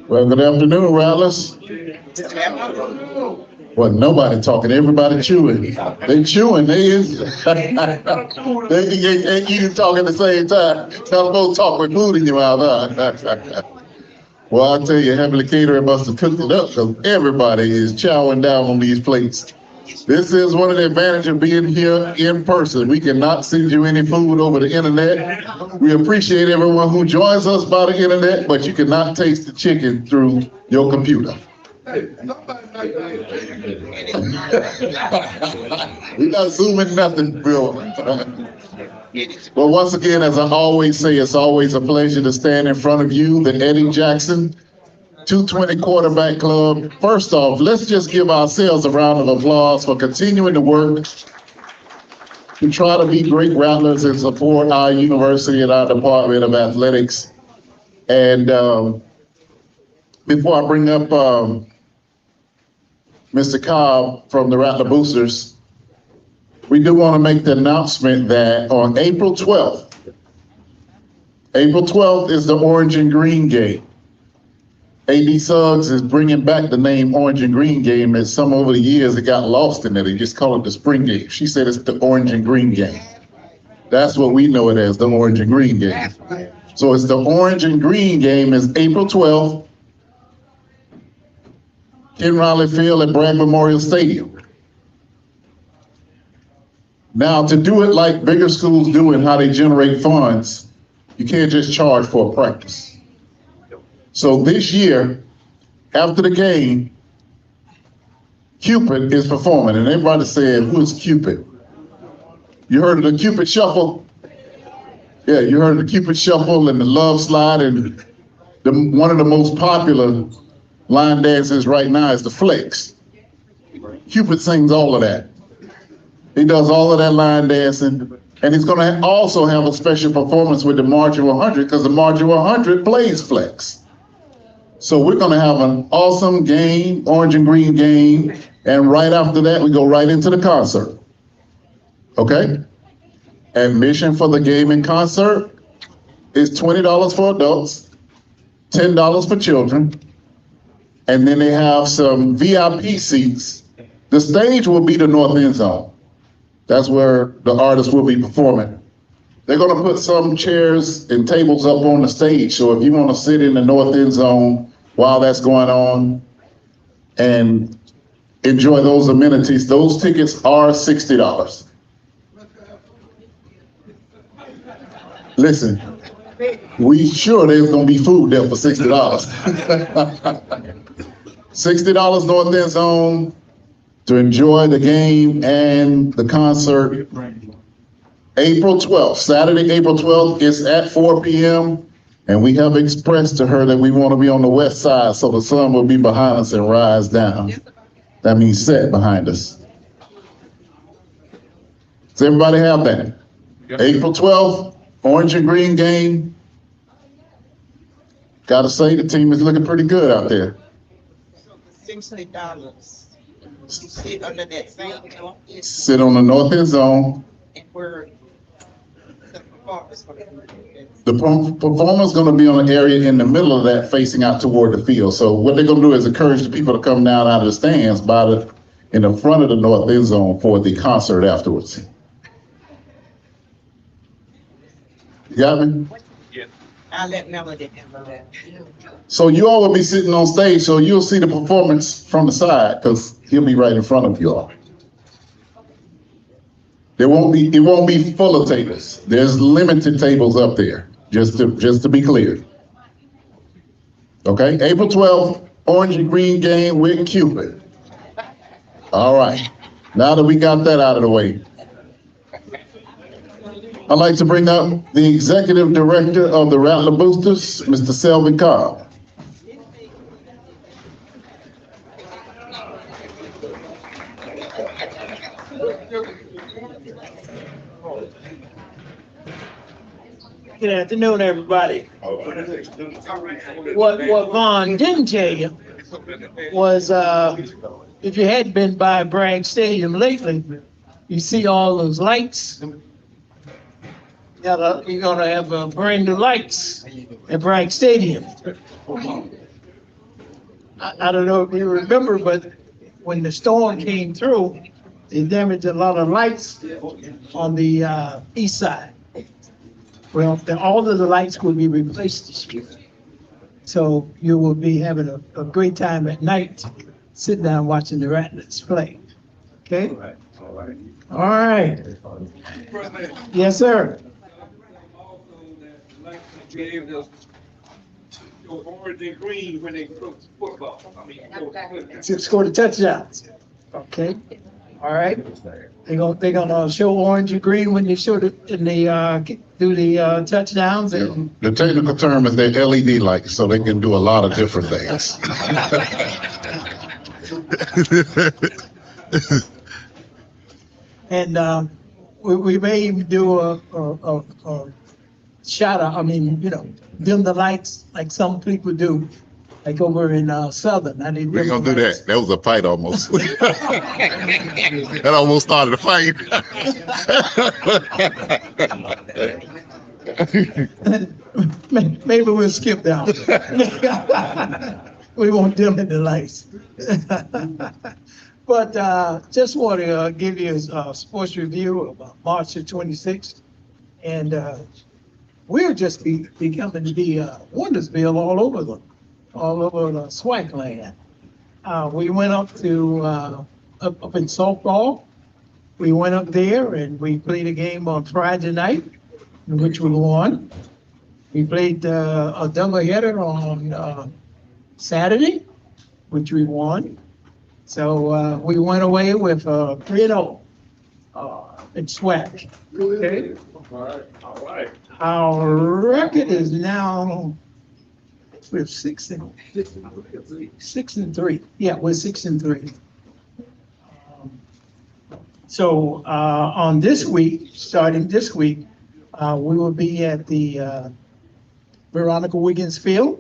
Well, good afternoon, Rattlers. Well, nobody talking, everybody chewing. They chewing, they is. they eating talk at the same time. Some folks talk with food in your mouth, huh? Well, I tell you, Heavenly Catering must have cooked it up because everybody is chowing down on these plates. This is one of the advantages of being here in person. We cannot send you any food over the internet. We appreciate everyone who joins us by the internet, but you cannot taste the chicken through your computer. We're not zooming nothing, Bill. Well, once again, as I always say, it's always a pleasure to stand in front of you, the Eddie Jackson 220 Quarterback Club. First off, let's just give ourselves a round of applause for continuing to work to try to be great Rattlers and support our university and our Department of Athletics. And before I bring up Mr. Cobb from the Rattler Boosters, we do want to make the announcement that on April 12th is the Orange and Green Game. A.D. Suggs is bringing back the name Orange and Green Game, as some over the years it got lost in it. They just call it the Spring Game. She said it's the Orange and Green Game. That's what we know it as, the Orange and Green Game. So it's the Orange and Green Game is April 12th, Ken Riley Field at Bragg Memorial Stadium. Now, to do it like bigger schools do and how they generate funds, you can't just charge for a practice. So this year, after the game, Cupid is performing, and everybody said, "Who is Cupid?" You heard of the Cupid Shuffle? Yeah, you heard of the Cupid Shuffle and the Love Slide, and one of the most popular line dances right now is the Flex. Cupid sings all of that. He does all of that line dancing, and he's going to also have a special performance with the March of 100 because the March of 100 plays Flex. So we're going to have an awesome game, Orange and Green game, and right after that, we go right into the concert. Okay? Admission for the game and concert is $20 for adults, $10 for children, and then they have some VIP seats. The stage will be the north end zone. That's where the artists will be performing. They're going to put some chairs and tables up on the stage, so if you want to sit in the north end zone while that's going on and enjoy those amenities, those tickets are $60. Listen, we sure there's going to be food there for $60. $60 north end zone to enjoy the game and the concert. April 12th, Saturday, April 12th, is at 4 p.m. And we have expressed to her that we want to be on the west side so the sun will be behind us and rise down. That means set behind us. Does everybody have that? Yep. April 12th, Orange and Green game. Gotta say, the team is looking pretty good out there. $60. Sit under that same. Sit on the north end zone. And where The performer's going to be on an area in the middle of that facing out toward the field. So what they're going to do is encourage the people to come down out of the stands in the front of the north end zone for the concert afterwards. You got me? I'll let Melody handle that. So you all will be sitting on stage, so you'll see the performance from the side because he'll be right in front of you all. It won't be full of tables. There's limited tables up there, just to be clear. Okay, April 12th, orange and green game with Cupid. All right, now that we got that out of the way, I'd like to bring up the executive director of the Rattler Boosters, Mr. Selvin Cobb. Good afternoon, everybody. What Vaughn didn't tell you was if you hadn't been by Bragg Stadium lately, you see all those lights. You're gonna have brand new lights at Bragg Stadium. I don't know if you remember, but when the storm came through, it damaged a lot of lights on the east side. Well, all of the lights will be replaced this year. So you will be having a great time at night, sitting down watching the Rattlers play. Okay? All right. Yes, sir. Orange and green when they throw football. Score the touchdowns. Okay. All right. They're gonna show orange and green when they show do the touchdowns and The technical term is their LED lights, so they can do a lot of different things. and we may even do a shout out. I mean, dim the lights like some people do, like over in Southern. We're gonna do that. That was a fight almost. That almost started a fight. Maybe we'll skip that one. We won't dim the lights. But just want to give you a sports review of March the 26th. And we're just becoming to be Wondersville all over the SWAC land. We went up to up in softball. We went up there and we played a game on Friday night, in which we won. We played a doubleheader on Saturday, which we won. So we went away with 3-0 in SWAC. Okay. All right. Our record is now we're 6-3. Yeah, we're 6-3. So on this week, starting this week, we will be at the Veronica Wiggins Field.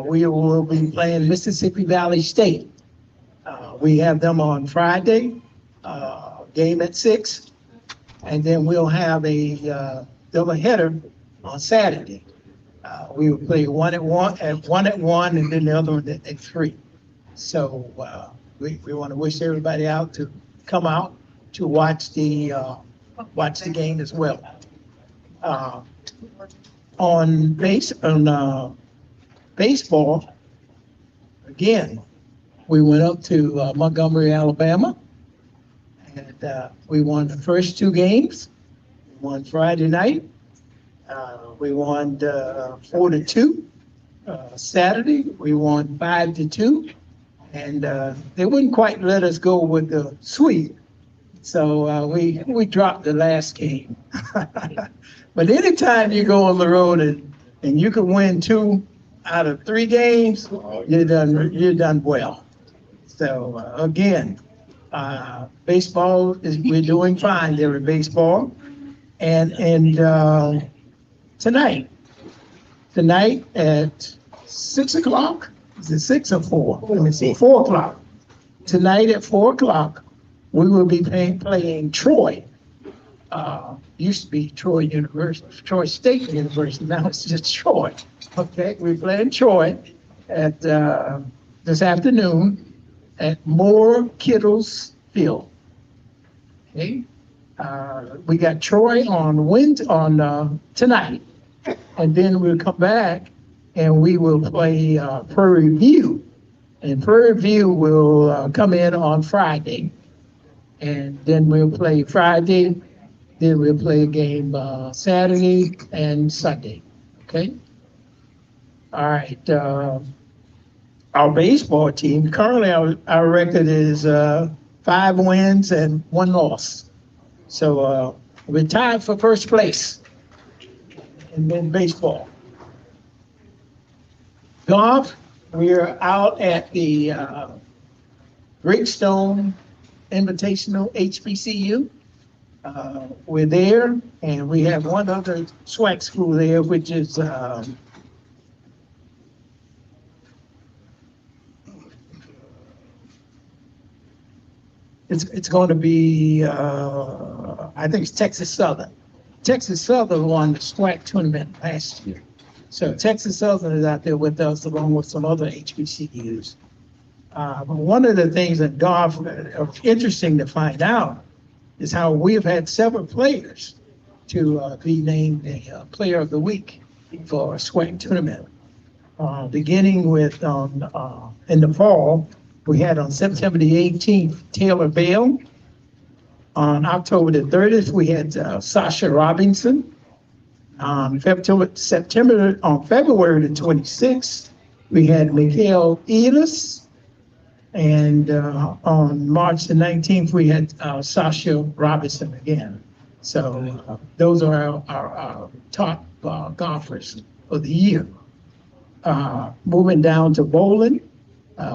We will be playing Mississippi Valley State. We have them on Friday, game at 6, and then we'll have a doubleheader on Saturday. We will play one at one, and then the other one at 3. So we want to wish everybody out to come out to watch the game as well. On baseball, again, we went up to Montgomery, Alabama, and we won the first 2 games. We won Friday night. We won 4-2. Saturday, we won 5-2. And they wouldn't quite let us go with the sweep. So we dropped the last game. But anytime you go on the road and you can win 2 out of 3 games, you're done well. So again, baseball we're doing fine there in baseball. And tonight at 6 o'clock, is it 6 or 4? Let me see, 4 o'clock. Tonight at 4 o'clock, we will be playing Troy. used to be Troy University, Troy State University, now it's just Troy. Okay, we're playing Troy at, this afternoon at Moore Kittles Field. Okay, we got Troy on tonight, and then we'll come back and we will play Prairie View. And Prairie View will come in on Friday. And then we'll play Friday, then we'll play a game Saturday and Sunday, okay? All right, our baseball team, currently our record is 5 wins and 1 loss. So we're tied for first place in baseball. Golf, we're out at the Great Stone Invitational HBCU. We're there, and we have one other SWAC school there, which is it's going to be I think it's Texas Southern. Texas Southern won the SWAC tournament last year. So Texas Southern is out there with us along with some other HBCUs. But one of the things that golf are interesting to find out is how we've had several players to be named a Player of the Week for a SWAC tournament. Beginning with in the fall, we had on September the 18th, Taylor Bale. On October the 30th, we had Sasha Robinson. On February the 26th, we had Mikhail Elis. And on March the 19th, we had Sasha Robinson again. So those are our top golfers of the year. Moving down to bowling,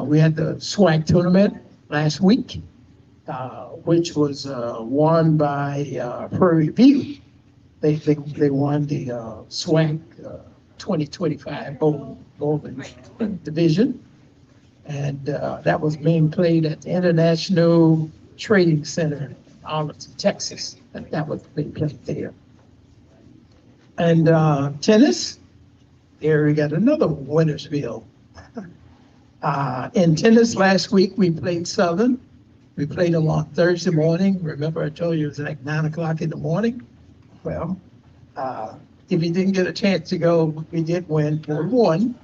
we had the SWAC tournament last week, which was won by Prairie View. They won the SWAC 2025 bowling division. And that was being played at the International Trading Center in Arlington, Texas. And that was being played there. And tennis, there we got another Wintersville. In tennis last week, we played Southern. We played them on Thursday morning. Remember I told you it was like 9 o'clock in the morning? Well, if you didn't get a chance to go, we did win 4-1.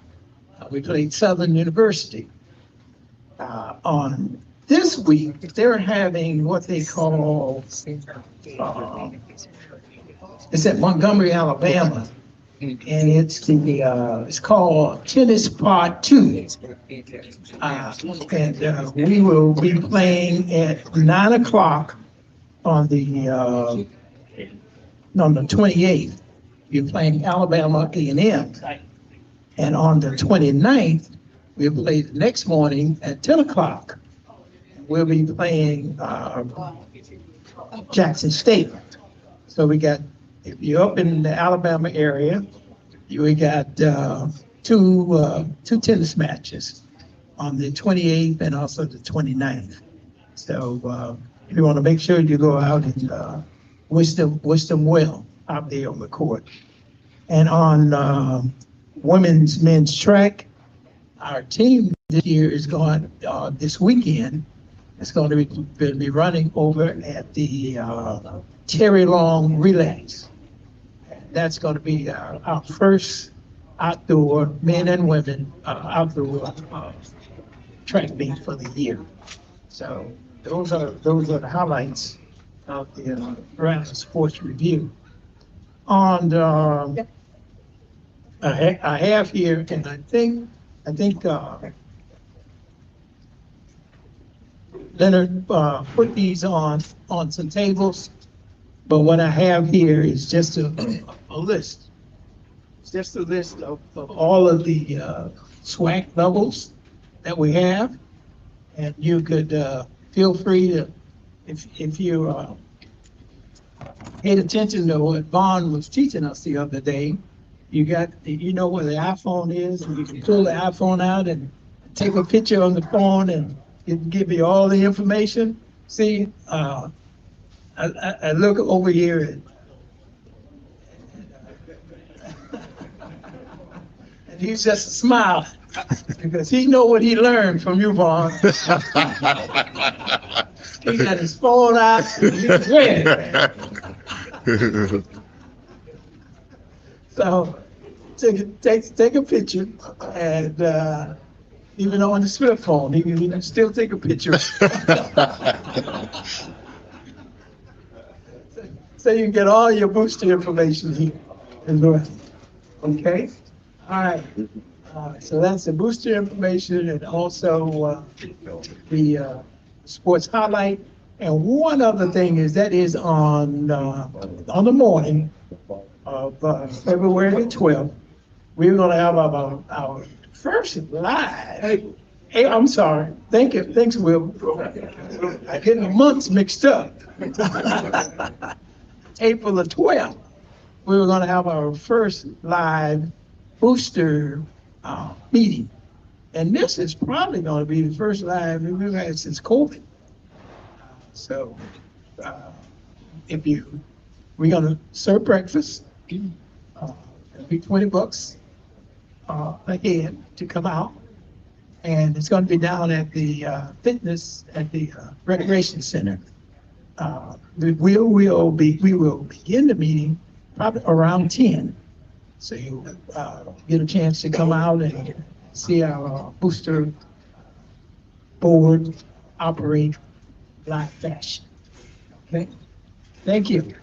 We played Southern University. On this week, they're having what they call, it's at Montgomery, Alabama. And it's called Tennis Part 2. And we will be playing at 9 o'clock on the 28th. You're playing Alabama A&M. And on the 29th, we'll play the next morning at 10 o'clock. We'll be playing Jackson State. So we got, if you're up in the Alabama area, we got two tennis matches on the 28th and also the 29th. So you want to make sure you go out and wish them well out there on the court. And on men's track, our team this year is going, this weekend, it's going to be running over at the Terry Long Relays. That's going to be our first outdoor, men and women, outdoor track meet for the year. So those are the highlights of the Atlanta Sports Review. On I have here, and I think Leonard put these on some tables, but what I have here is just a list. It's just a list of all of the SWAC levels that we have, and you could feel free to, if you paid attention to what Vaughn was teaching us the other day. You know where the iPhone is, and you can pull the iPhone out and take a picture on the phone, and it can give you all the information. See, I look over here and he's just smiling because he know what he learned from you, Vaughn. He got his phone out. He's ready. So take a picture, and even on the flip phone, he can still take a picture. So you can get all your booster information here as well. Okay? All right. So that's the booster information and also the sports highlight. And one other thing is that is on the morning of February the 12th. We're going to have our first live. Hey, I'm sorry. Thank you. Thanks, Will. I'm getting the months mixed up. April the 12th, we were going to have our first live booster meeting. And this is probably going to be the first live we've had since COVID. So we're going to serve breakfast. It'll be $20 a head to come out. And it's going to be down at the recreation center. We will begin the meeting probably around 10. So you get a chance to come out and see our booster board operate live fashion. Okay, thank you.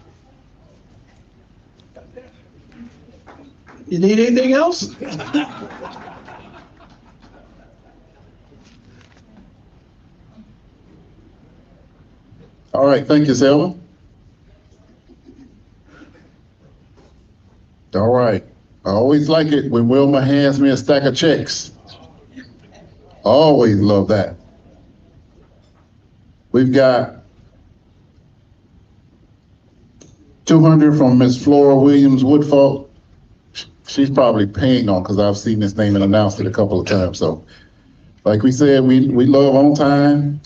You need anything else? All right, thank you, Selma. All right, I always like it when Wilma hands me a stack of checks. Always love that. We've got 200 from Miss Flora Williams Woodfolk. She's probably paying on because I've seen this name and announced it a couple of times. So, like we said, we love on time,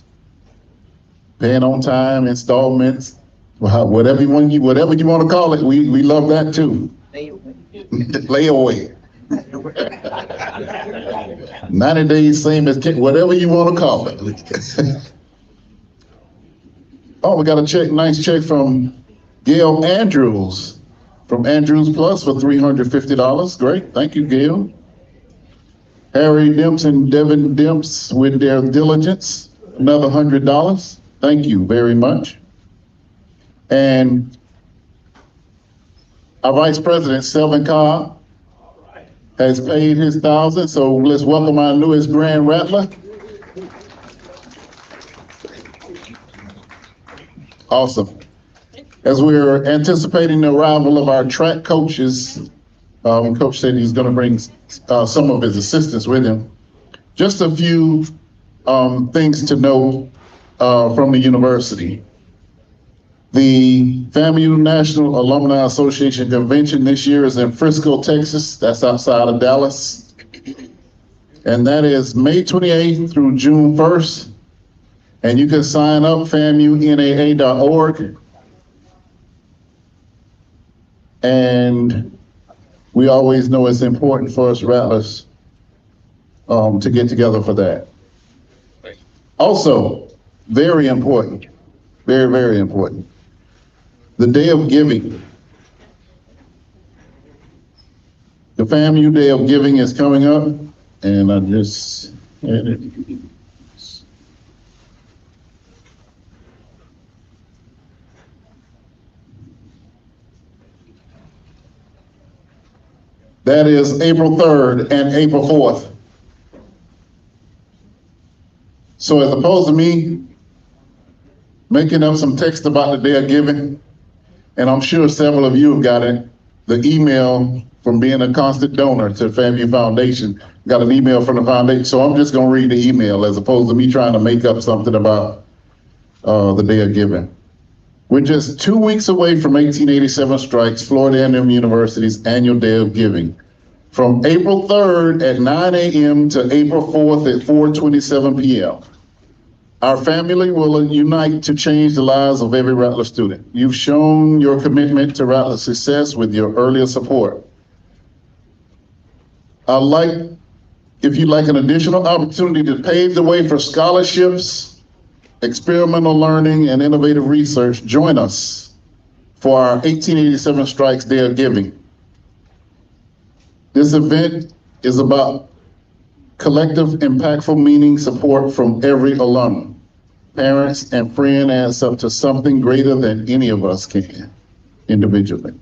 paying on time, installments, whatever you want to call it. We love that too. Layaway. 90 days, same as whatever you want to call it. Oh, we got a nice check from Gail Andrews from Andrews Plus for $350. Great, thank you, Gail. Harry Dimps and Devin Dimps with their diligence, another $100. Thank you very much. And our Vice President, Selvin Cobb, has paid his 1,000, so let's welcome our newest Grand Rattler. Awesome. As we're anticipating the arrival of our track coaches, Coach said he's going to bring some of his assistants with him. Just a few things to note from the university. The FAMU National Alumni Association Convention this year is in Frisco, Texas. That's outside of Dallas. And that is May 28th through June 1st. And you can sign up FAMUNAA.org. And we always know it's important for us Rattlers to get together for that. Also, very important, very, very important. The Day of Giving. The FAMU Day of Giving is coming up, and I just had it. That is April 3rd and April 4th. So as opposed to me making up some text about the Day of Giving, and I'm sure several of you have got it, the email from being a constant donor to FAMU Foundation, got an email from the foundation. So I'm just gonna read the email as opposed to me trying to make up something about the Day of Giving. We're just 2 weeks away from 1887 Strikes, Florida A&M University's annual Day of Giving. From April 3rd at 9 a.m. to April 4th at 4:27 p.m. Our family will unite to change the lives of every Rattler student. You've shown your commitment to Rattler's success with your earlier support. If you'd like an additional opportunity to pave the way for scholarships, experimental learning, and innovative research, join us for our 1887 Strikes Day of Giving. This event is about collective, impactful meaning support from every alum. Parents and friend adds up to something greater than any of us can individually.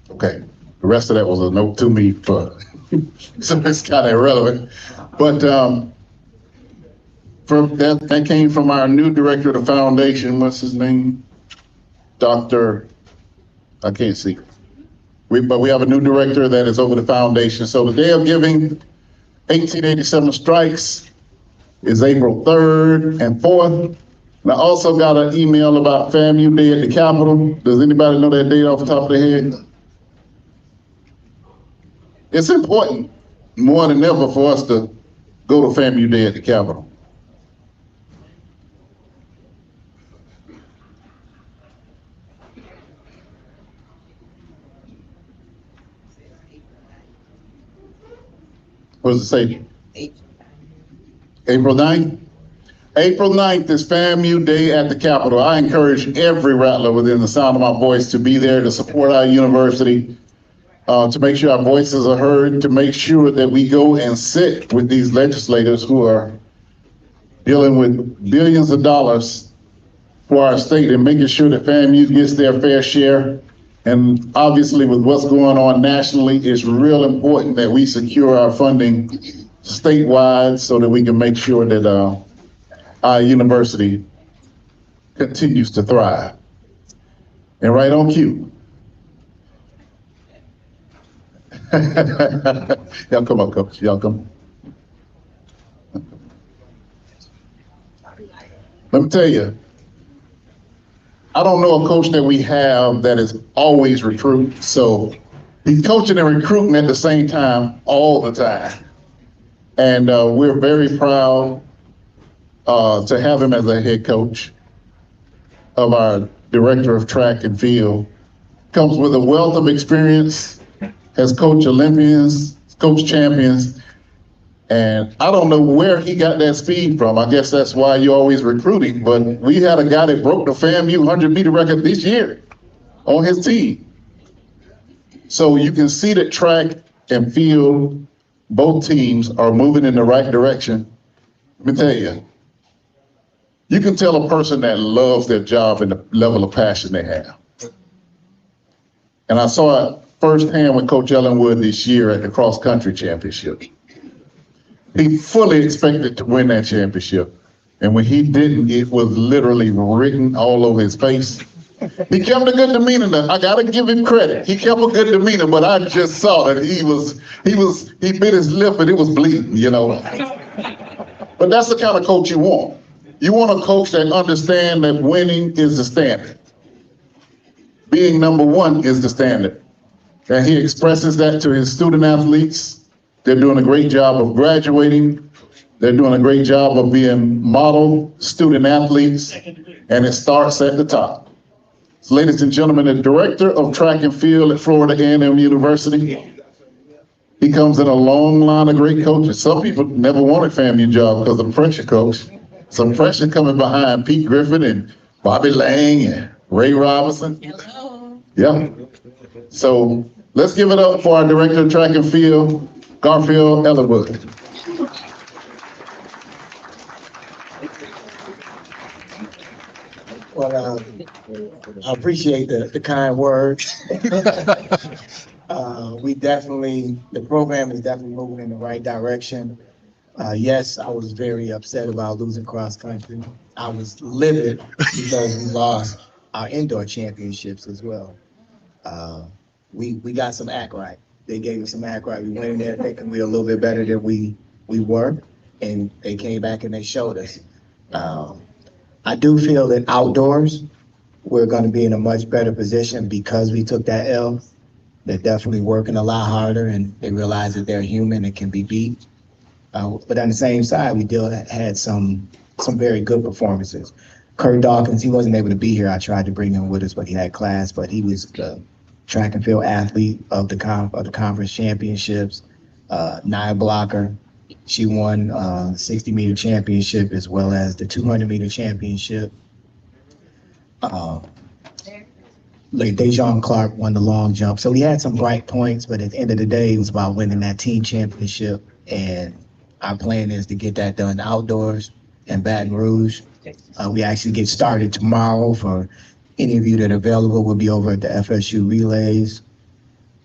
Okay, the rest of that was a note to me, but so it's kind of irrelevant. But that came from our new director of the foundation. What's his name? Dr. I can't see. But we have a new director that is over the foundation. So the Day of Giving, 1887 Strikes, is April 3rd and 4th. And I also got an email about FAMU Day at the Capitol. Does anybody know that date off the top of their head? It's important more than ever for us to go to FAMU Day at the Capitol. What does it say? April 9th? April 9th is FAMU Day at the Capitol. I encourage every Rattler within the sound of my voice to be there to support our university, to make sure our voices are heard, to make sure that we go and sit with these legislators who are dealing with billions of dollars for our state and making sure that FAMU gets their fair share. And obviously with what's going on nationally, it's real important that we secure our funding statewide so that we can make sure that our university continues to thrive. And right on cue. Y'all come up, coach. Y'all come. Let me tell you, I don't know a coach that we have that is always recruit. So he's coaching and recruiting at the same time all the time. And we're very proud to have him as a head coach of our director of track and field. Comes with a wealth of experience, has coached Olympians, coached champions, and I don't know where he got that speed from. I guess that's why you're always recruiting, but we had a guy that broke the FAMU 100-meter record this year on his team. So you can see that track and field, both teams are moving in the right direction. Let me tell you, you can tell a person that loves their job and the level of passion they have. And I saw it firsthand with Coach Ellenwood this year at the cross-country championship. He fully expected to win that championship. And when he didn't, it was literally written all over his face. He kept a good demeanor. I gotta give him credit. He kept a good demeanor, but I just saw that he bit his lip and it was bleeding, you know. But that's the kind of coach you want. You want a coach that understands that winning is the standard. Being number one is the standard. And he expresses that to his student athletes. They're doing a great job of graduating. They're doing a great job of being model student athletes, and it starts at the top. So, ladies and gentlemen, the director of track and field at Florida A&M University, he comes in a long line of great coaches. Some people never wanted FAMU job because of pressure, coach. Some pressure coming behind Pete Griffin and Bobby Lang and Ray Robinson. Hello. Yeah. So let's give it up for our director of track and field, Garfield Ellenwood. Well, I appreciate the kind words. The program is definitely moving in the right direction. Yes, I was very upset about losing cross country. I was livid because we lost our indoor championships as well. We got some act right. They gave us some act right. We went in there thinking we were a little bit better than we were, and they came back and they showed us. I do feel that outdoors, we're going to be in a much better position because we took that L. They're definitely working a lot harder, and they realize that they're human and can be beat. But on the same side, we still had some very good performances. Kurt Dawkins, he wasn't able to be here. I tried to bring him with us, but he had class. But he was the track and field athlete of the conference championships. Nia Blocker, she won 60-meter championship as well as the 200-meter championship. Like Dejon Clark won the long jump. So we had some bright points, but at the end of the day, it was about winning that team championship. And our plan is to get that done outdoors in Baton Rouge. We actually get started tomorrow. For any of you that are available, we'll be over at the FSU relays.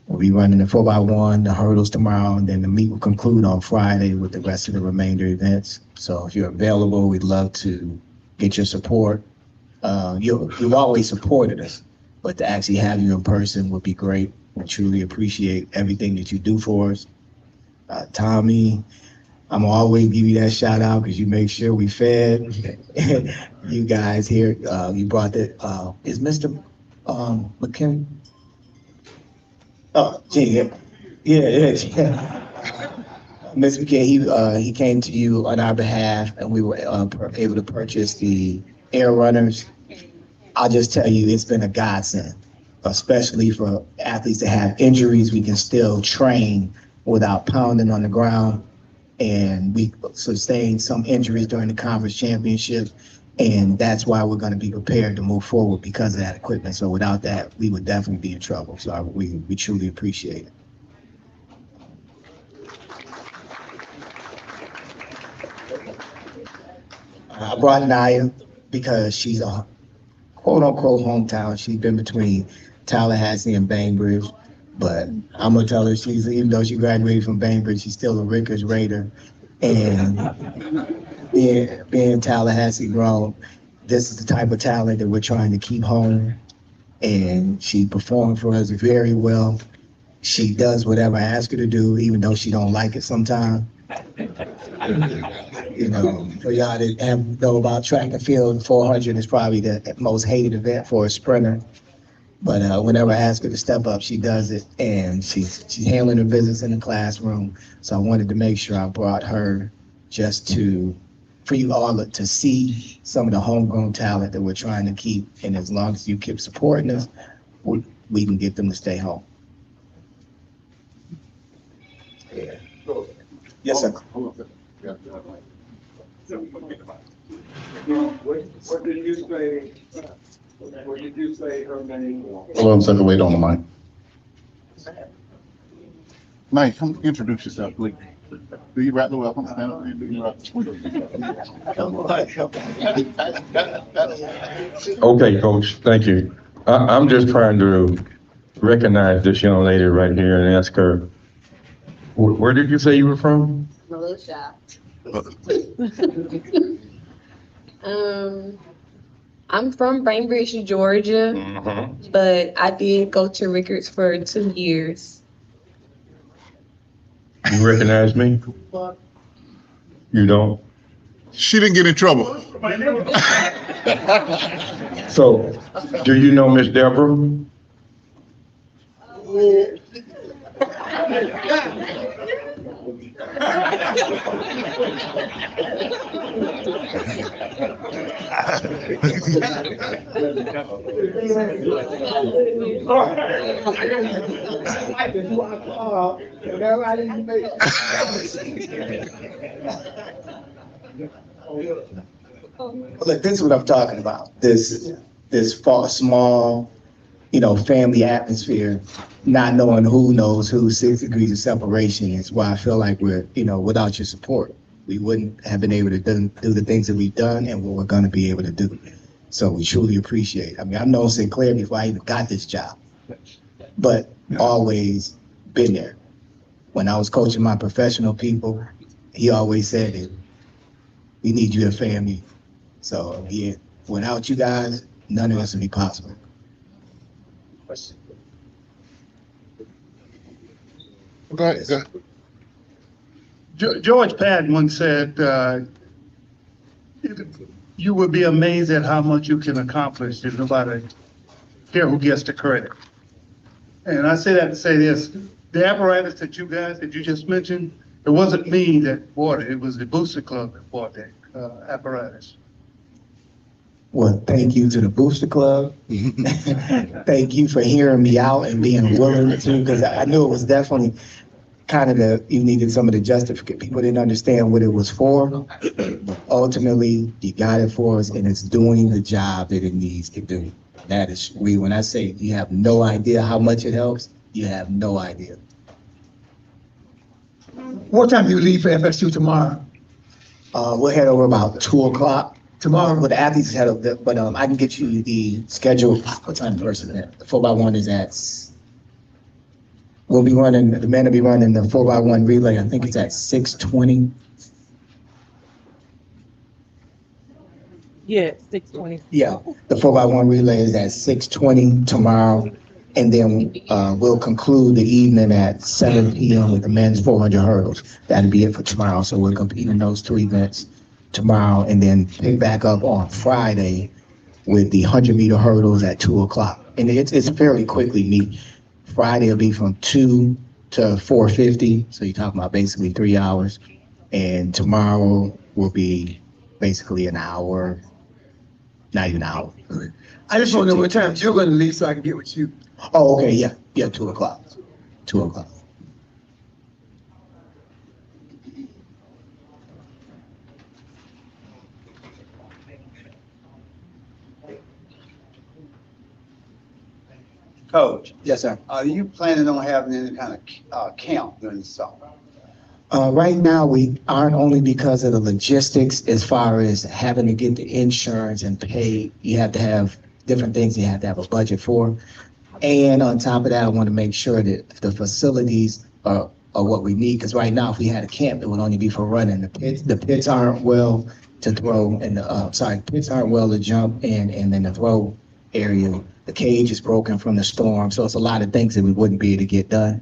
We'll be running the 4x1, the hurdles tomorrow, and then the meet will conclude on Friday with the rest of the remainder events. So if you're available, we'd love to get your support. You've always supported us, but to actually have you in person would be great. We truly appreciate everything that you do for us. Tommy, I'm gonna always give you that shout out because you make sure we fed you guys here. You brought the, is Mr. McKim? Oh, gee, yeah. Mr. McKim, he came to you on our behalf, and we were able to purchase the air runners. I'll just tell you, it's been a godsend, especially for athletes that have injuries. We can still train without pounding on the ground. And we sustained some injuries during the conference championship. And that's why we're going to be prepared to move forward because of that equipment. So without that, we would definitely be in trouble. So we truly appreciate it. I brought Naya because she's a quote unquote hometown. She's been between Tallahassee and Bainbridge. But I'm gonna tell her even though she graduated from Bainbridge, she's still a Rikers Raider. And being Tallahassee grown, this is the type of talent that we're trying to keep home. And she performed for us very well. She does whatever I ask her to do, even though she don't like it sometimes. You know, for y'all that know about track and field, 400 is probably the most hated event for a sprinter. But whenever I ask her to step up, she does it, and she's handling her business in the classroom. So I wanted to make sure I brought her just for you all to see some of the homegrown talent that we're trying to keep. And as long as you keep supporting us, we can get them to stay home. Yeah. Yes, sir. What did you say? What did you say her name was? Hold on a second, wait on the mic. Mike, come introduce yourself, please. Do you rap the welcome? Stand up and do you rap? Okay, Coach, thank you. I'm just trying to recognize this young lady right here and ask her, where did you say you were from? Militia. I'm from Bainbridge, Georgia, but I did go to Rickards for 2 years. You recognize me? You don't? She didn't get in trouble. So, do you know Miss Deborah? Look, this is what I'm talking about. This small, family atmosphere, not knowing who knows who, 6 degrees of separation is why I feel like we're, without your support, we wouldn't have been able to do the things that we've done and what we're going to be able to do. So we truly appreciate it. I mean, I've known Sinclair before I even got this job, but always been there. When I was coaching my professional people, he always said it. We need you at FAMU. So yeah, without you guys, none of this would be possible. Go ahead. George Patton once said, you would be amazed at how much you can accomplish if nobody care who gets the credit. And I say that to say this, the apparatus that you just mentioned, it wasn't me that bought it, it was the Booster Club that bought that, apparatus. Well, thank you to the Booster Club. Thank you for hearing me out and being willing to, because I knew it was definitely kind of you needed some of the justification. People didn't understand what it was for. But ultimately, you got it for us and it's doing the job that it needs to do. That is, when I say you have no idea how much it helps, you have no idea. What time do you leave for FSU tomorrow? We'll head over about 2:00. Tomorrow? But the athletes head over, but I can get you the schedule. What time first is that? The 4x1 is we'll be running, the men will be running the 4x1 relay. I think it's at 6:20. Yeah, 6:20. Yeah, the 4x1 relay is at 6:20 tomorrow. And then we'll conclude the evening at 7 p.m. with the men's 400 hurdles. That'll be it for tomorrow. So we'll compete in those two events tomorrow and then pick back up on Friday with the 100-meter hurdles at 2:00. And it's fairly quickly meet. Friday will be from 2 to 4:50. So you're talking about basically 3 hours. And tomorrow will be basically an hour, not even an hour. I just want to know what time you're gonna leave so I can get with you. Oh, okay, yeah, 2:00. 2:00. Coach, Yes, sir. are you planning on having any kind of camp during the summer? Right now, we aren't, only because of the logistics as far as having to get the insurance and pay. You have to have different things you have to have a budget for. And on top of that, I want to make sure that the facilities are what we need. Because right now, if we had a camp, it would only be for running. The pits aren't well to throw, and pits aren't well to jump in, and then the throw area, the cage is broken from the storm. So it's a lot of things that we wouldn't be able to get done.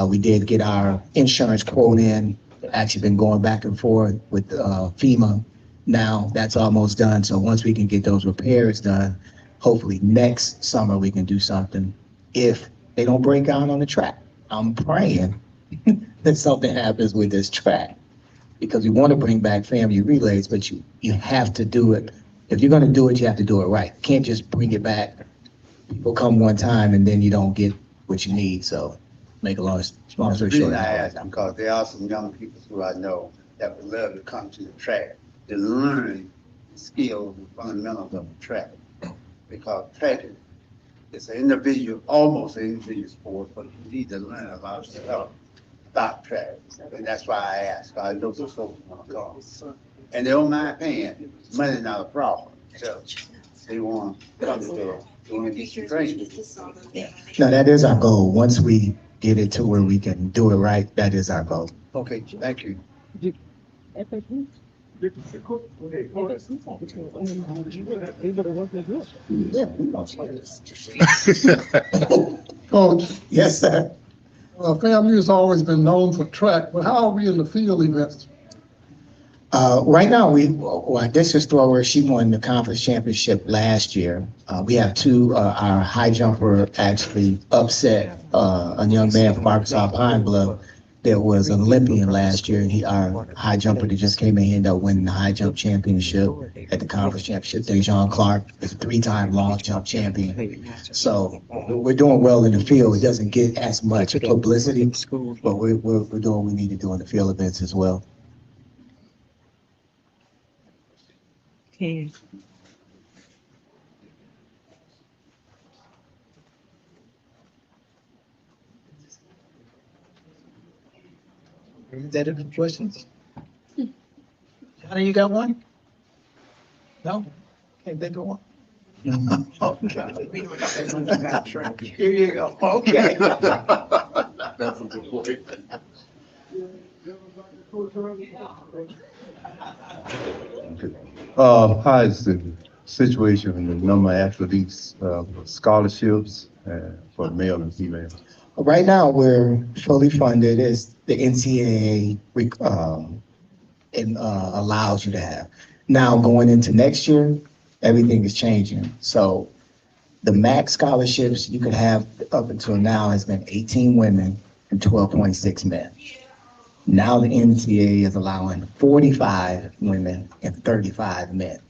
We did get our insurance quote in, actually been going back and forth with FEMA. Now that's almost done. So once we can get those repairs done, hopefully next summer we can do something if they don't break down on the track. I'm praying that something happens with this track because we want to bring back FAMU relays, but you have to do it. If you're going to do it, you have to do it right. You can't just bring it back. People come one time and then you don't get what you need. So make a long story The short. reason I ask, because there are some young people who I know that would love to come to the track to learn the skills and fundamentals of the track. Because track is an individual, almost an individual sport, but you need to learn a lot of stuff about track. And that's why I ask. I know some folks want to come. And they don't mind paying. Money's not a problem. So they want to come to the training. No, that is our goal. Once we get it to where we can do it right, that is our goal. Okay, thank you. Coach, Yes, sir. FAMU has always been known for track, but how are we in the field events? Right now, our distance thrower, she won the conference championship last year. We have two, our high jumper actually upset a young man from Arkansas Pine Bluff that was an Olympian last year. And our high jumper that just came in, he ended up winning the high jump championship at the conference championship. Dejan Clark is a 3-time long jump champion. So we're doing well in the field. It doesn't get as much publicity, but we're doing what we need to do in the field events as well. Okay. Is that it for questions? Johnny, you got one? No? Can't think of one? Okay. Here you go. Okay. That's a good point. How is the situation in the number of athletes, scholarships for male and female? Right now, we're fully funded as the NCAA allows you to have. Now, going into next year, everything is changing. So The max scholarships you could have up until now has been 18 women and 12.6 men. Now the NCAA is allowing 45 women and 35 men.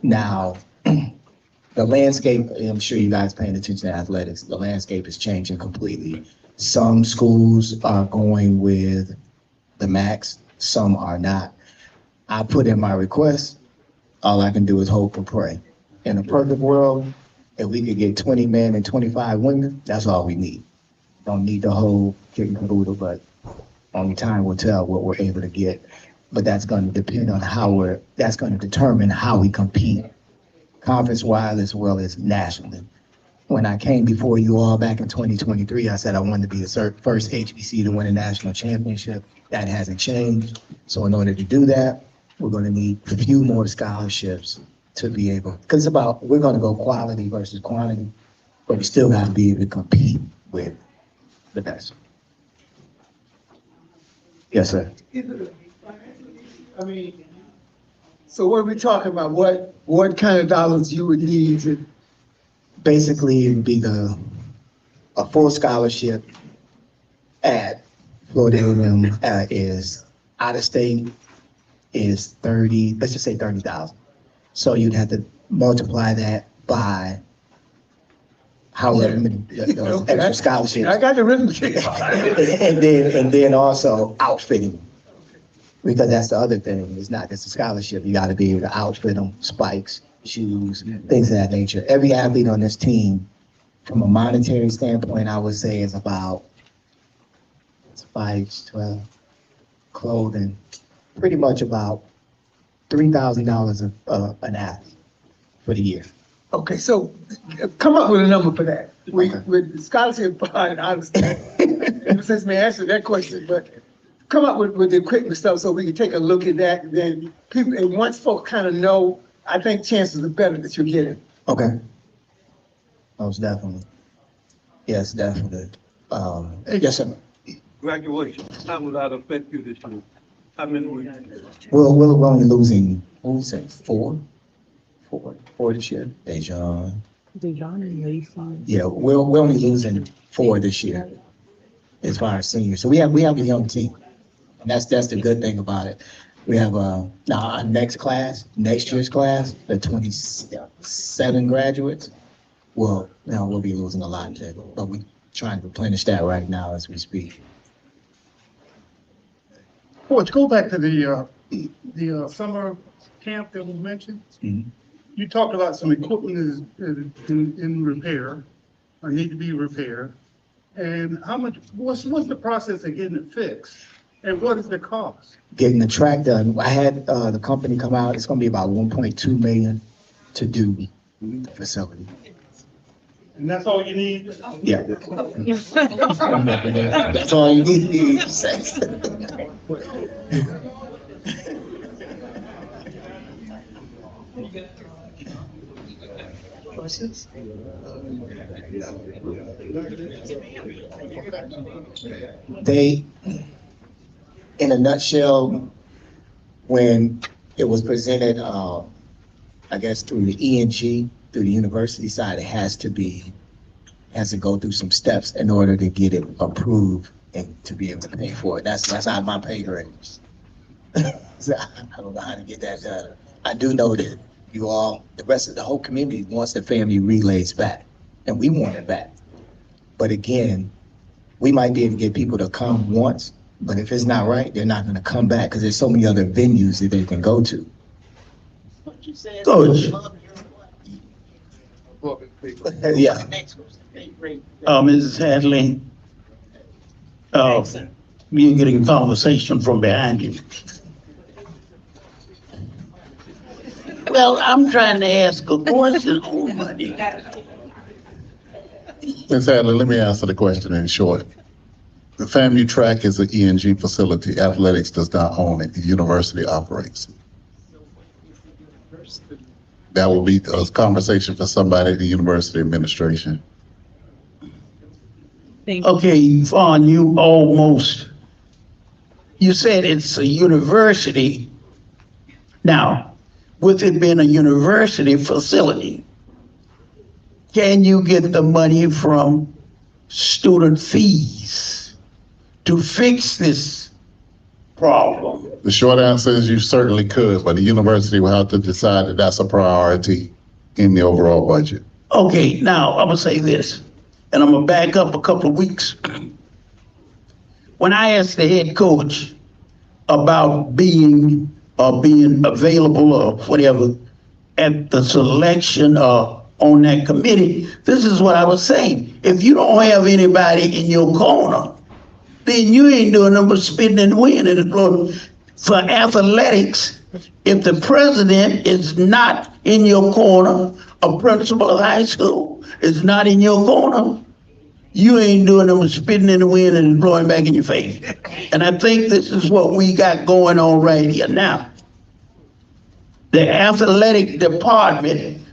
Now, the landscape, I'm sure you guys paying attention to athletics, the landscape is changing completely. Some schools are going with the max, some are not. I put in my request, all I can do is hope and pray. In a perfect world, if we could get 20 men and 25 women, that's all we need. Don't need the whole kit and caboodle, but only time will tell what we're able to get. But that's going to depend on that's going to determine how we compete conference-wide as well as nationally. When I came before you all back in 2023, I said I wanted to be the first HBC to win a national championship. That hasn't changed. So in order to do that, we're going to need a few more scholarships to be able, because we're going to go quality versus quantity, but we still got to be able to compete with the best. Yes, sir. I mean, so what are we talking about? What kind of dollars you would need to? Basically, it'd be a full scholarship at Florida A&M is out of state is 30, let's just say 30,000. So you'd have to multiply that by however many those extra scholarships. I got the arithmetic. and then also outfitting, because that's the other thing. It's not just a scholarship. You got to be able to outfit them, spikes, shoes, things of that nature. Every athlete on this team, from a monetary standpoint, I would say is about spikes, 12, clothing, pretty much about $3,000 an athlete for the year. Okay, so come up with a number for that. With the scholarship part, I understand. Since may answer that question, but come up with the equipment stuff so we can take a look at that. And then people, and once folks kind of know, I think chances are better that you'll get it. Okay. Most definitely. Yes, definitely. Yes, sir. Graduation, how will that affect you this year? How many will you? Well, we're only losing, what we say, four this year. Dejan. and Lacey. Yeah, we're only losing 4 this year as far as seniors. So we have a young team. And that's the good thing about it. We have now our next year's class, the 27 graduates. Well, now we'll be losing a lot, but we're trying to replenish that right now as we speak. Coach, go back to the summer camp that was mentioned. Mhm. You talked about some equipment is in repair, or need to be repaired. And what's the process of getting it fixed? And what is the cost? Getting the track done, I had the company come out. It's going to be about 1.2 million to do the facility. And that's all you need? Yeah. That's all you need to say. They, in a nutshell, when it was presented, I guess through the ENG, through the university side, it has to go through some steps in order to get it approved and to be able to pay for it. That's out of my pay grade. So I don't know how to get that done. I do know that you all, the rest of the whole community wants the FAMU relays back, and we want it back. But again, we might be able to get people to come once, but if it's not right, they're not going to come back because there's so many other venues that they can go to. Coach, Yeah. Mrs. Hadley, we're getting conversation from behind you. Well, I'm trying to ask a question on money. Ms. Hadley, let me answer the question in short. The FAMU track is an ENG facility. Athletics does not own it. The university operates it. That will be a conversation for somebody at the university administration. Okay, Vaughn, you said it's a university. Now, with it being a university facility, can you get the money from student fees to fix this problem? The short answer is you certainly could, but the university will have to decide that that's a priority in the overall budget. Okay, now I'm gonna say this, and I'm gonna back up a couple of weeks. When I asked the head coach about being available or whatever at the selection on that committee, this is what I was saying. If you don't have anybody in your corner, then you ain't doing nothing but spitting in the wind and blowing. For athletics, if the president is not in your corner, a principal of high school is not in your corner, you ain't doing nothing but spitting in the wind and blowing back in your face. And I think this is what we got going on right here now. The athletic department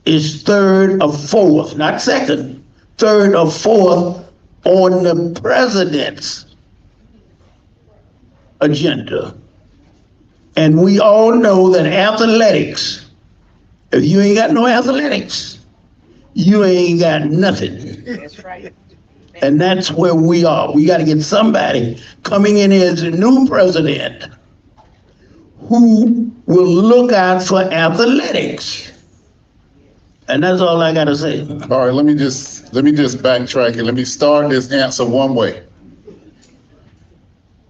is third or fourth, not second, third or fourth on the president's agenda. And we all know that athletics, if you ain't got no athletics, you ain't got nothing. That's right. And that's where we are. We got to get somebody coming in as a new president who will look out for athletics. And that's all I got to say. All right, let me just backtrack and let me start this answer one way.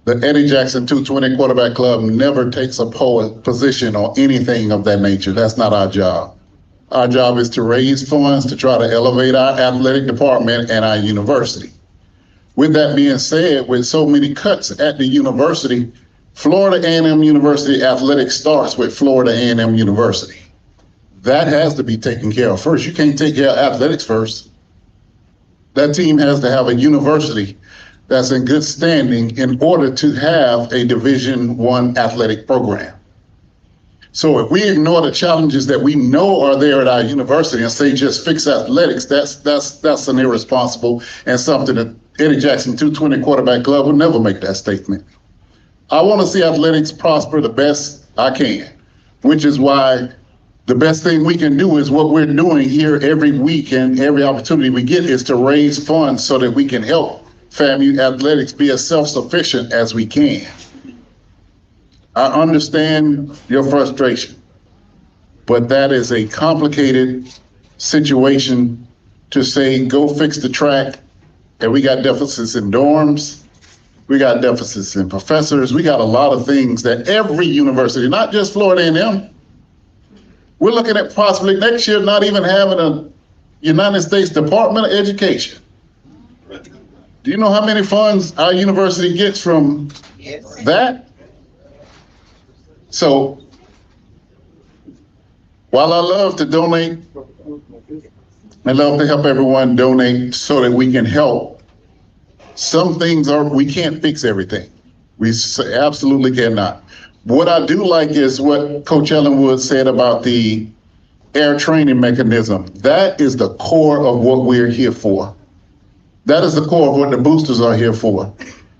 The Eddie Jackson 220 Quarterback Club never takes a position on anything of that nature. That's not our job. Our job is to raise funds to try to elevate our athletic department and our university. With that being said, with so many cuts at the university, Florida A&M University athletics starts with Florida A&M University. That has to be taken care of first. You can't take care of athletics first. That team has to have a university that's in good standing in order to have a Division I athletic program. So if we ignore the challenges that we know are there at our university and say just fix athletics, that's an irresponsible and something that Eddie Jackson 220 Quarterback Club would never make that statement. I want to see athletics prosper the best I can, which is why the best thing we can do is what we're doing here every week, and every opportunity we get is to raise funds so that we can help FAMU athletics be as self-sufficient as we can. I understand your frustration, but that is a complicated situation to say, go fix the track, and we got deficits in dorms, we got deficits in professors, we got a lot of things that every university, not just Florida A&M, we're looking at possibly next year not even having a United States Department of Education. Do you know how many funds our university gets from that? So while I love to donate, I love to help everyone donate so that we can help. Some things we can't fix everything. We absolutely cannot. What I do like is what Coach Ellenwood said about the air training mechanism. That is the core of what we're here for. That is the core of what the boosters are here for.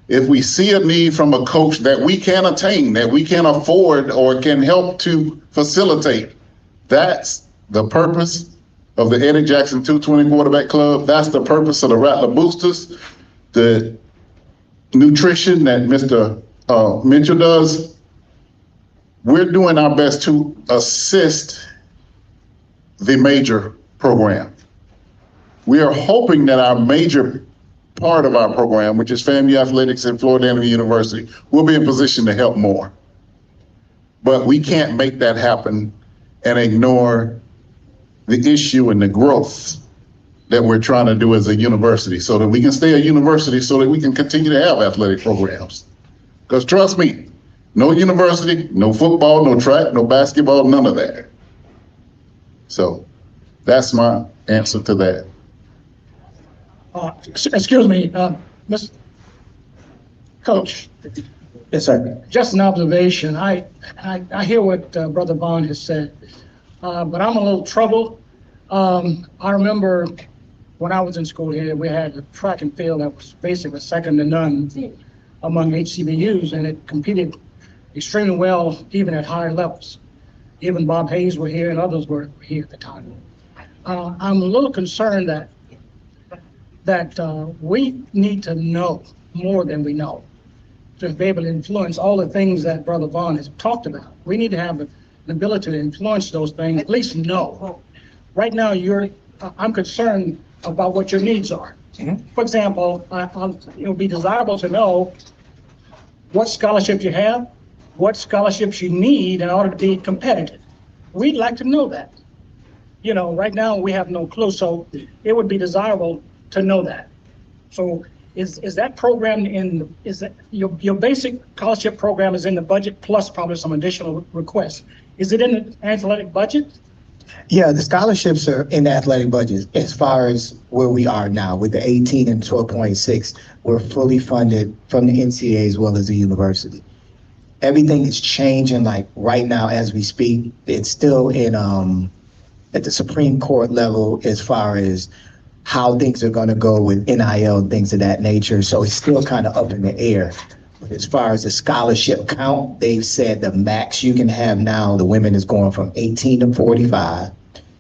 If we see a need from a coach that we can attain, that we can afford or can help to facilitate, that's the purpose of the Eddie Jackson 220 Quarterback Club. That's the purpose of the Rattler Boosters. The nutrition that Mr. Mitchell does, we're doing our best to assist the major program. We are hoping that our major part of our program, which is FAMU Athletics and Florida A&M University, will be in position to help more. But we can't make that happen and ignore the issue and the growth that we're trying to do as a university so that we can stay a university so that we can continue to have athletic programs. Because trust me, no university, no football, no track, no basketball, none of that. So that's my answer to that. Excuse me, Mr. Coach. Yes, sir. Just an observation. I hear what Brother Bond has said, but I'm a little troubled. I remember when I was in school here, we had a track and field that was basically second to none among HCBUs, and it competed extremely well, even at higher levels. Even Bob Hayes were here and others were here at the time. I'm a little concerned that we need to know more than we know to be able to influence all the things that Brother Vaughn has talked about. We need to have an ability to influence those things, at least know. Right now, I'm concerned about what your needs are. For example, it would be desirable to know what scholarships you have, what scholarships you need in order to be competitive. We'd like to know that. You know, right now, we have no clue, so it would be desirable to know that. So is that program is that your basic scholarship program is in the budget plus probably some additional requests? Is it in the athletic budget? Yeah, the scholarships are in the athletic budget. As far as where we are now with the 18 and 12.6, we're fully funded from the NCAA as well as the university. Everything is changing like right now as we speak. It's still in at the Supreme Court level as far as how things are going to go with NIL and things of that nature. So it's still kind of up in the air. But as far as the scholarship count, they've said the max you can have now, the women is going from 18 to 45,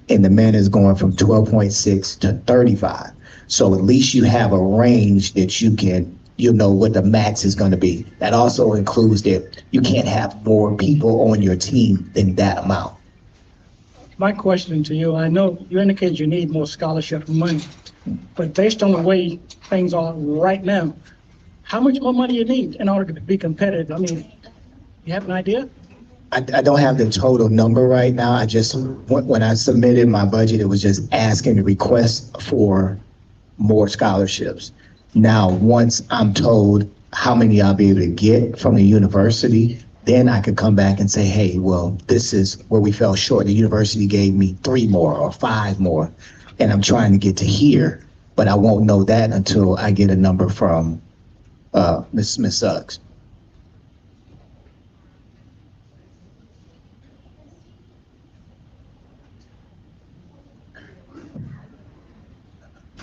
and the men is going from 12.6 to 35. So at least you have a range that you know what the max is going to be. That also includes that you can't have more people on your team than that amount. My question to you, I know you indicated you need more scholarship money, but based on the way things are right now, how much more money you need in order to be competitive? I mean, you have an idea? I don't have the total number right now. I just, when I submitted my budget, it was just asking the request for more scholarships. Now, once I'm told how many I'll be able to get from the university, then I could come back and say, hey, well, this is where we fell short. The university gave me 3 more or 5 more, and I'm trying to get to here, but I won't know that until I get a number from Ms. Suggs.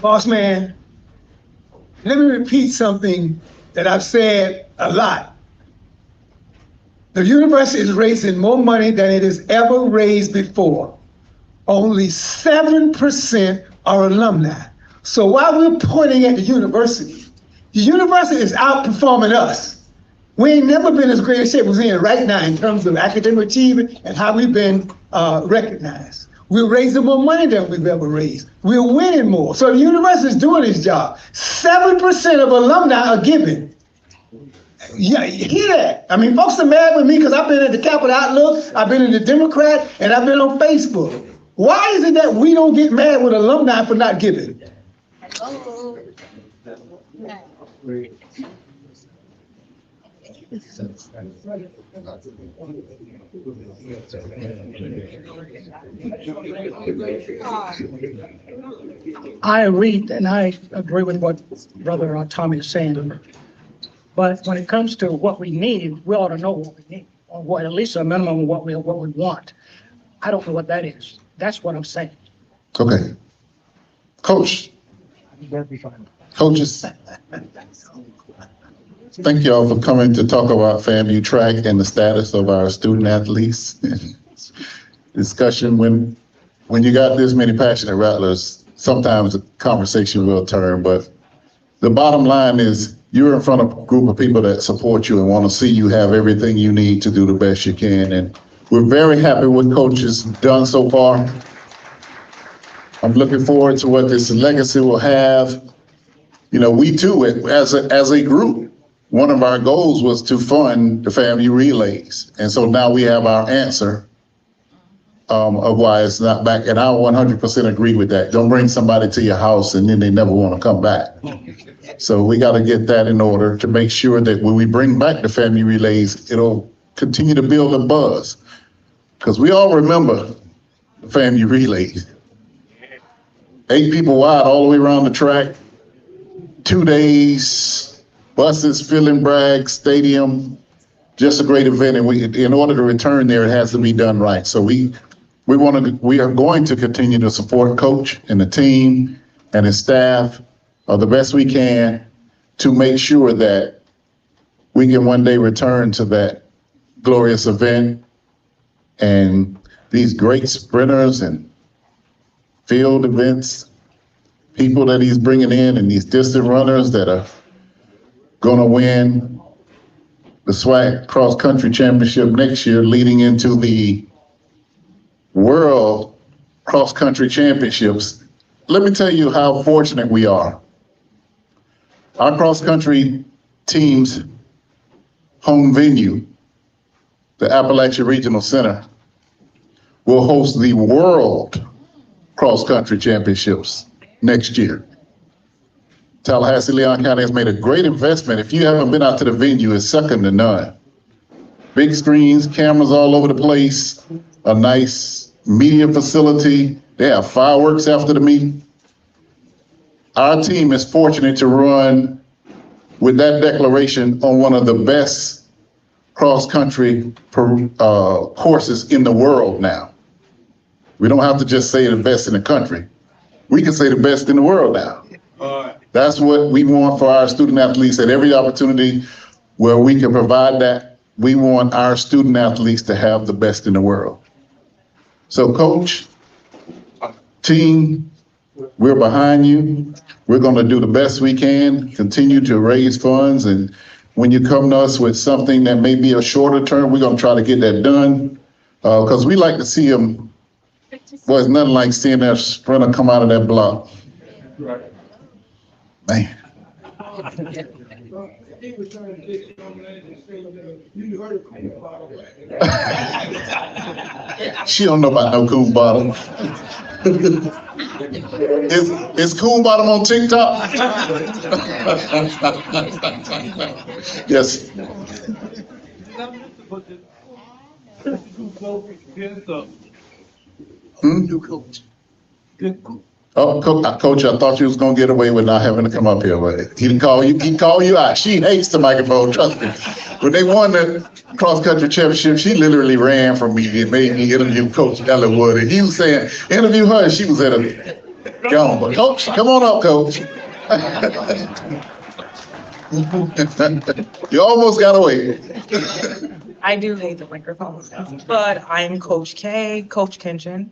Boss man, let me repeat something that I've said a lot. The university is raising more money than it has ever raised before. Only 7% are alumni. So while we're pointing at the university is outperforming us. We ain't never been as great a shape as we're in right now in terms of academic achievement and how we've been recognized. We're raising more money than we've ever raised. We're winning more. So the university is doing its job. 7% of alumni are giving. Yeah, you hear that? I mean, folks are mad with me because I've been at the Capital Outlook, I've been in the Democrat, and I've been on Facebook. Why is it that we don't get mad with alumni for not giving? I read and I agree with what Brother Tommy is saying. But when it comes to what we need, we ought to know what we need, or what, at least a minimum of what we want. I don't know what that is. That's what I'm saying. Okay. Coach. Coaches. Thank you all for coming to talk about FAMU track and the status of our student athletes. Discussion, when you got this many passionate rattlers, sometimes the conversation will turn, but the bottom line is you're in front of a group of people that support you and want to see you have everything you need to do the best you can. And we're very happy with coaches done so far. I'm looking forward to what this legacy will have. You know, we too, as a group, one of our goals was to fund the FAMU relays. And so now we have our answer of why it's not back. And I 100% agree with that. Don't bring somebody to your house and then they never want to come back. So we got to get that in order to make sure that when we bring back the FAMU relays, it'll continue to build a buzz. Because we all remember the FAMU relays. 8 people wide all the way around the track, 2 days, buses filling Bragg Stadium, just a great event. And in order to return there, it has to be done right. So we are going to continue to support Coach and the team and his staff the best we can to make sure that we can one day return to that glorious event and these great sprinters and field events, people that he's bringing in, and these distant runners that are gonna win the SWAC Cross Country Championship next year, leading into the World Cross Country Championships. Let me tell you how fortunate we are. Our cross country team's home venue, the Appalachia Regional Center, will host the World Cross Country Championships next year. Tallahassee, Leon County has made a great investment. If you haven't been out to the venue, it's second to none. Big screens, cameras all over the place, a nice media facility. They have fireworks after the meet. Our team is fortunate to run with that declaration on one of the best cross-country courses in the world now. We don't have to just say the best in the country. We can say the best in the world now. That's what we want for our student athletes at every opportunity where we can provide that. We want our student athletes to have the best in the world. So coach, team, we're behind you. We're gonna do the best we can, continue to raise funds. And when you come to us with something that may be a shorter term, we're gonna try to get that done. Because we like to see them, well, it's nothing like seeing that sprinter come out of that block. Man. She don't know about no coon bottom. Is coon bottom on TikTok? Yes. New coach. Good. Oh, coach, I thought you was gonna get away with not having to come up here, but he didn't call you. He called you out. She hates the microphone. Trust me. When they won the cross country championship, she literally ran from me and made me interview Coach Ellenwood. And he was saying, interview her. And she was at a gone. But coach, come on up, coach. You almost got away. I do hate the microphone, but I'm Coach K, Coach Kenshin.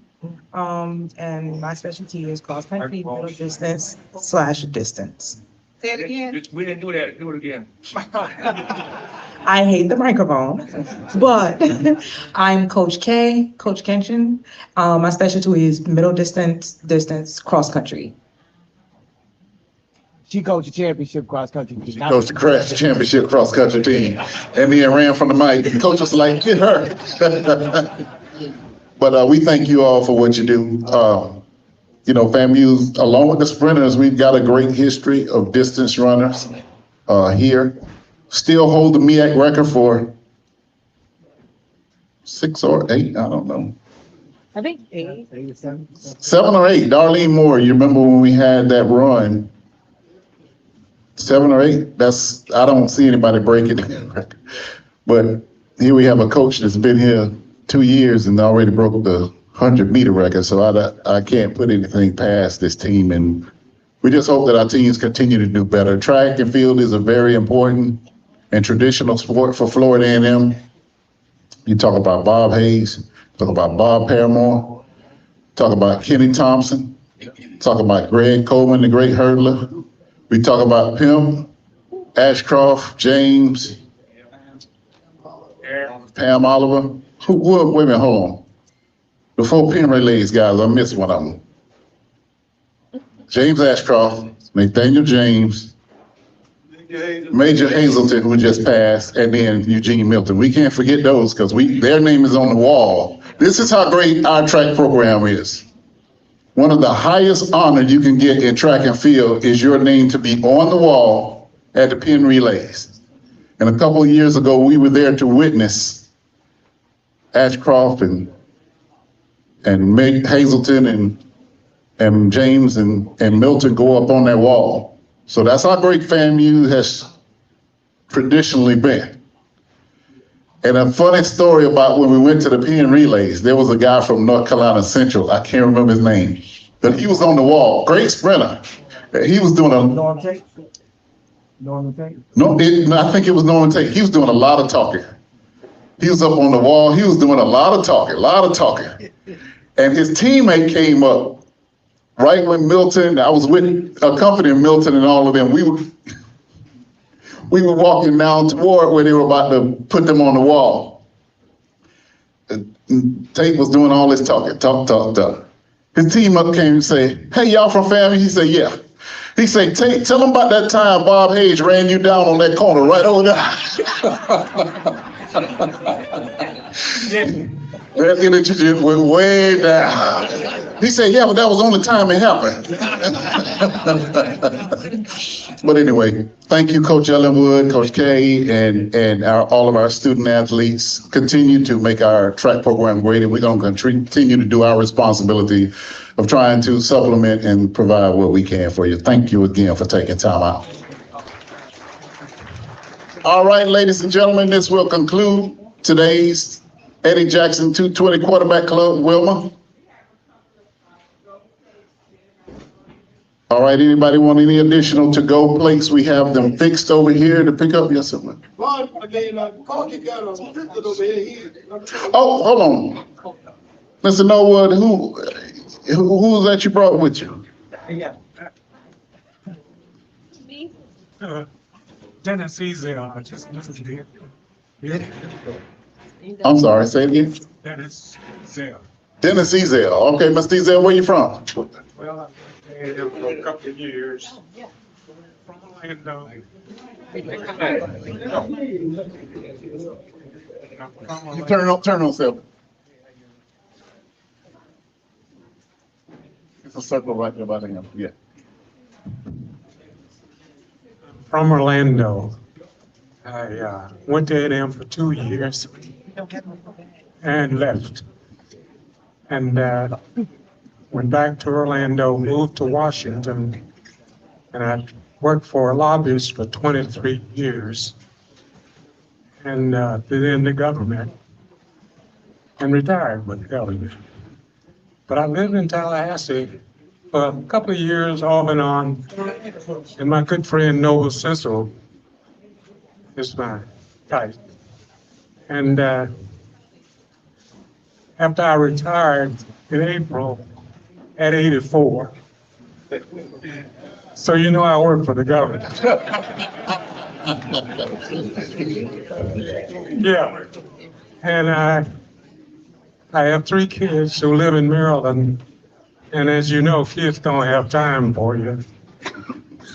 And my specialty is cross country, middle distance / distance. Say it again. We didn't do that. Do it again. I hate the microphone, but I'm Coach K, Coach Kenshin. My specialty is middle distance cross country. She coached the championship cross country team. She coached the crash championship cross country team, and then ran from the mic. The coach was like, "Get her." But we thank you all for what you do. You know, FAMU, along with the sprinters, we've got a great history of distance runners here. Still hold the MEAC record for 6 or 8, I don't know. I think 8. 7 or 8. Darlene Moore, you remember when we had that run? 7 or 8. I don't see anybody break it. But here we have a coach that's been here 2 years and already broke the 100-meter record. So I can't put anything past this team. And we just hope that our teams continue to do better. Track and field is a very important and traditional sport for Florida A&M. You talk about Bob Hayes, talk about Bob Paramore, talk about Kenny Thompson, talk about Greg Coleman, the great hurdler. We talk about Pim, Ashcroft, James, Pam Oliver. Wait a minute, hold on. Before Pim relays, guys, I missed one of them. James Ashcroft, Nathaniel James, Major Hazelton, who just passed, and then Eugene Milton. We can't forget those because their name is on the wall. This is how great our track program is. One of the highest honors you can get in track and field is your name to be on the wall at the Penn Relays. And a couple of years ago, we were there to witness Ashcroft and Hazelton and James and Milton go up on that wall. So that's how great FAMU has traditionally been. And a funny story about when we went to the Penn Relays, there was a guy from North Carolina Central, I can't remember his name, but he was on the wall, great sprinter. He was doing Norman Tate? No, I think it was Norman Tate. He was doing a lot of talking. He was up on the wall, he was doing a lot of talking. And his teammate came up right when Milton, I was with, accompanying Milton and all of them, we were walking down toward where they were about to put them on the wall. Tate was doing all this talking, talk. His team up came and said, "Hey, y'all from FAMU?" He said, "Yeah." He said, "Tate, tell them about that time Bob Hayes ran you down on that corner right over there." That energy just went way down. He said, "Yeah, but that was the only time it happened." But anyway, thank you, Coach Ellenwood, Coach K, and all of our student athletes. Continue to make our track program great, and we're going to continue to do our responsibility of trying to supplement and provide what we can for you. Thank you again for taking time out. All right, ladies and gentlemen, this will conclude today's Eddie Jackson 220 Quarterback Club. Wilma? All right, anybody want any additional to-go plates? We have them fixed over here to pick up. Yes, sir. Oh, hold on. Mr. Norwood, who's that you brought with you? Me? Dennis Ezel, just listened to him. I'm sorry, say it again. Dennis Ezel. Dennis Ezel. Okay, Mr. Ezel, where you from? Well, I've been him for a couple of years. From Orlando. You turn on, Sylvia. It's a circle right there by him. Yeah. From Orlando. I went to A&M for 2 years and left. And went back to Orlando, moved to Washington, and I worked for a lobbyist for 23 years and been in the government and retired with Ellenwood. But I lived in Tallahassee for a couple of years off and on, and my good friend Noble Cecil is my type. And after I retired in April at 84, so you know I work for the government. Yeah, and I have 3 kids who live in Maryland, and as you know, kids don't have time for you.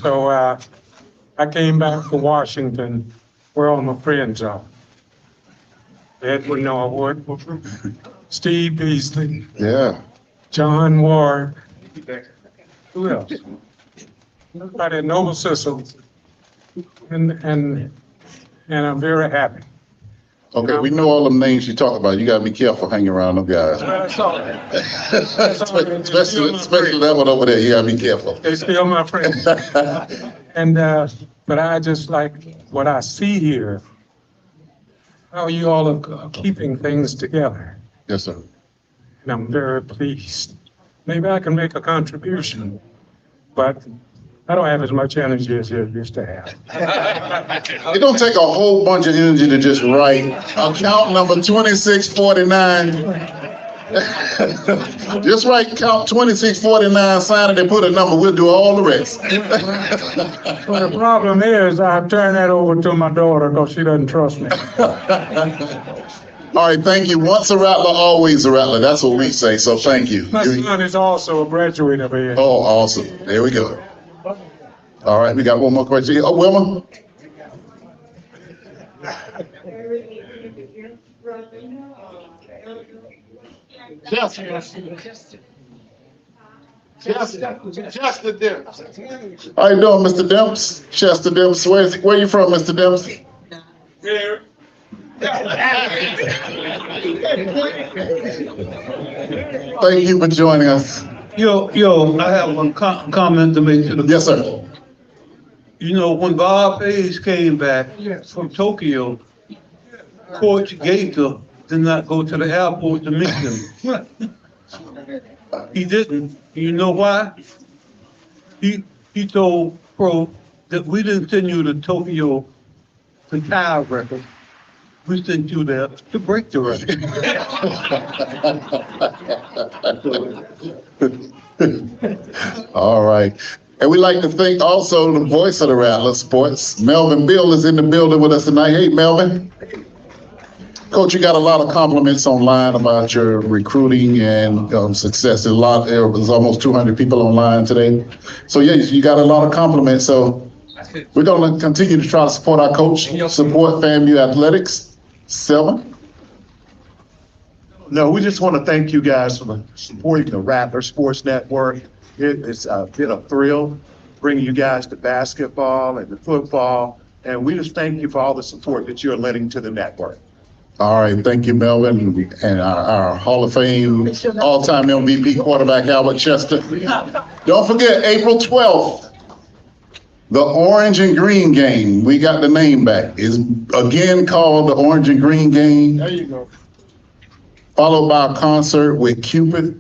So I came back to Washington, where all my friends are. Edward Norwood, Steve Beasley, Yeah. John Ward. Who else? Everybody, Noble Cecil, and I'm very happy. Okay, we know all them names you talk about. You gotta be careful hanging around them guys. That's all. Especially that one over there. You gotta be careful. They still my friends. And but I just like what I see here. How you all are keeping things together, Yes, sir. and I'm very pleased. Maybe I can make a contribution, but I don't have as much energy as you used to have. It don't take a whole bunch of energy to just write account number 2649. Just write count 2649, sign it, and put a number. We'll do all the rest. Well, the problem is I've turned that over to my daughter because she doesn't trust me. All right, thank you. Once a rattler, always a rattler. That's what we say, so thank you. My son is also a graduate of here. Oh, awesome. There we go. All right, we got one more question. Oh, Wilma? Chester Dimps. How you doing, Mr. Demps? Chester Demps. Where you from, Mr. Demps? Here. Thank you for joining us. Yo, I have one comment to make to the. Yes, sir. You know, when Bob Hayes came back from Tokyo, Coach Gator did not go to the airport to meet him. He didn't. You know why? He told Pro that we didn't send you to Tokyo to tie a record. We sent you there to break the record. All right. And we'd like to thank also the voice of the Rattler Sports. Melvin Bill is in the building with us tonight. Hey, Melvin. Coach, you got a lot of compliments online about your recruiting and success. There was almost 200 people online today. So yeah, you got a lot of compliments. So we're going to continue to try to support our coach, support FAMU athletics. Selma? No, we just want to thank you guys for supporting the Rattler Sports Network. It's been a thrill bringing you guys the basketball and the football, and we just thank you for all the support that you're lending to the network. All right, thank you, Melvin, and our Hall of Fame all-time MVP quarterback, Albert Chester. Don't forget, April 12th, the Orange and Green Game. We got the name back. It's again called the Orange and Green Game. There you go. Followed by a concert with Cupid.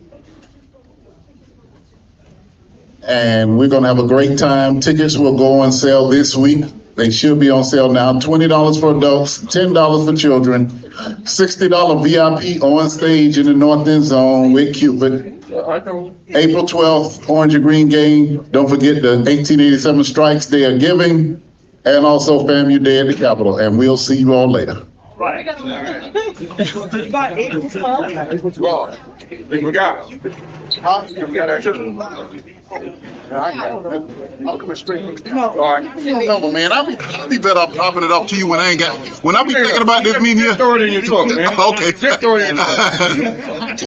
And we're gonna have a great time. Tickets will go on sale this week. They should be on sale now. $20 for adults, $10 for children, $60 VIP on stage in the North End Zone with Cupid. April 12th, Orange and Green Game. Don't forget the 1887 Strikes Day of Giving, and also FAMU Day at the Capitol. And we'll see you all later. Right. By April 12th. We got it. Huh? We got our I'll come straight. All right. No, man, I'll be better popping it up to you when I be thinking about this meeting here. Just throw it in your truck, man. Okay. Just throw it in your truck.